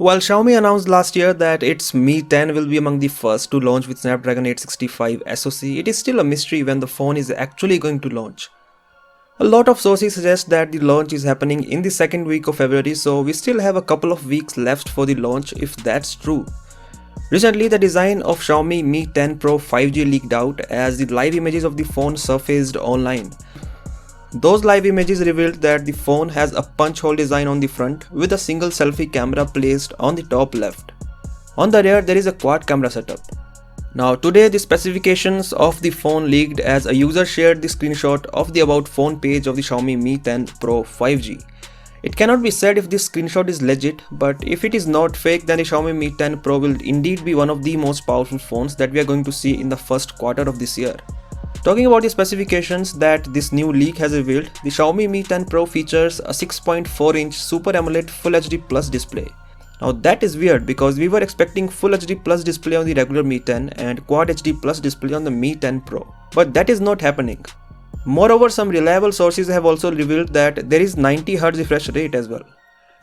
While Xiaomi announced last year that its Mi 10 will be among the first to launch with Snapdragon 865 SoC, it is still a mystery when the phone is actually going to launch. A lot of sources suggest that the launch is happening in the second week of February, so we still have a couple of weeks left for the launch if that's true. Recently, the design of Xiaomi Mi 10 Pro 5G leaked out as the live images of the phone surfaced online. Those live images revealed that the phone has a punch hole design on the front with a single selfie camera placed on the top left. On the rear, there is a quad camera setup. Now today, the specifications of the phone leaked as a user shared the screenshot of the About Phone page of the Xiaomi Mi 10 Pro 5G. It cannot be said if this screenshot is legit, but if it is not fake, then the Xiaomi Mi 10 Pro will indeed be one of the most powerful phones that we are going to see in the first quarter of this year. Talking about the specifications that this new leak has revealed, the Xiaomi Mi 10 Pro features a 6.4-inch Super AMOLED Full HD Plus display. Now that is weird because we were expecting Full HD Plus display on the regular Mi 10 and Quad HD Plus display on the Mi 10 Pro. But that is not happening. Moreover, some reliable sources have also revealed that there is 90Hz refresh rate as well.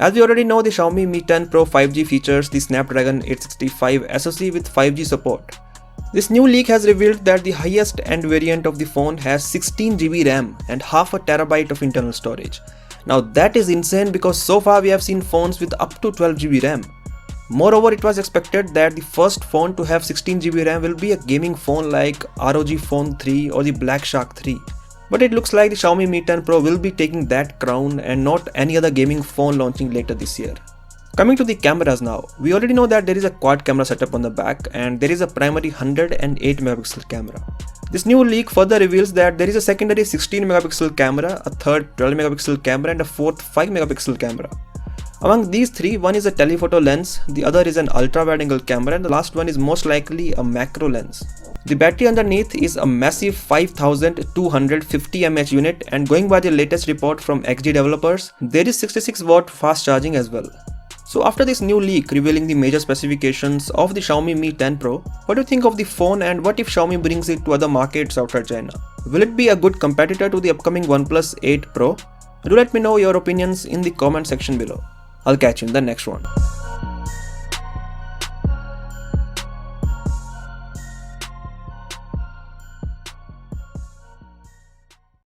As we already know, the Xiaomi Mi 10 Pro 5G features the Snapdragon 865 SoC with 5G support. This new leak has revealed that the highest end variant of the phone has 16GB RAM and half a terabyte of internal storage. Now that is insane because so far we have seen phones with up to 12GB RAM. Moreover, it was expected that the first phone to have 16GB RAM will be a gaming phone like ROG Phone 3 or the Black Shark 3. But it looks like the Xiaomi Mi 10 Pro will be taking that crown and not any other gaming phone launching later this year. Coming to the cameras now, we already know that there is a quad camera setup on the back and there is a primary 108 megapixel camera. This new leak further reveals that there is a secondary 16 megapixel camera, a third 12 megapixel camera and a fourth 5 megapixel camera. Among these three, one is a telephoto lens, the other is an ultra wide angle camera and the last one is most likely a macro lens. The battery underneath is a massive 5250 mAh unit and going by the latest report from XDA Developers, there is 66 watt fast charging as well. So after this new leak revealing the major specifications of the Xiaomi Mi 10 Pro, what do you think of the phone and what if Xiaomi brings it to other markets outside China? Will it be a good competitor to the upcoming OnePlus 8 Pro? Do let me know your opinions in the comment section below. I'll catch you in the next one.